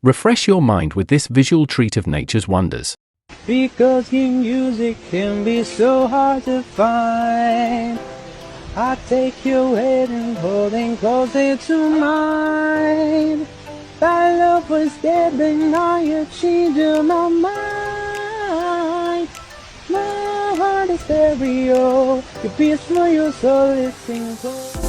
Refresh your mind with this visual treat of nature's wonders. Because your music can be so hard to find, I take your head and holding closer to mine. Thy love was dead, but now you changed my mind. My heart is stereo, your peace for your soul is single.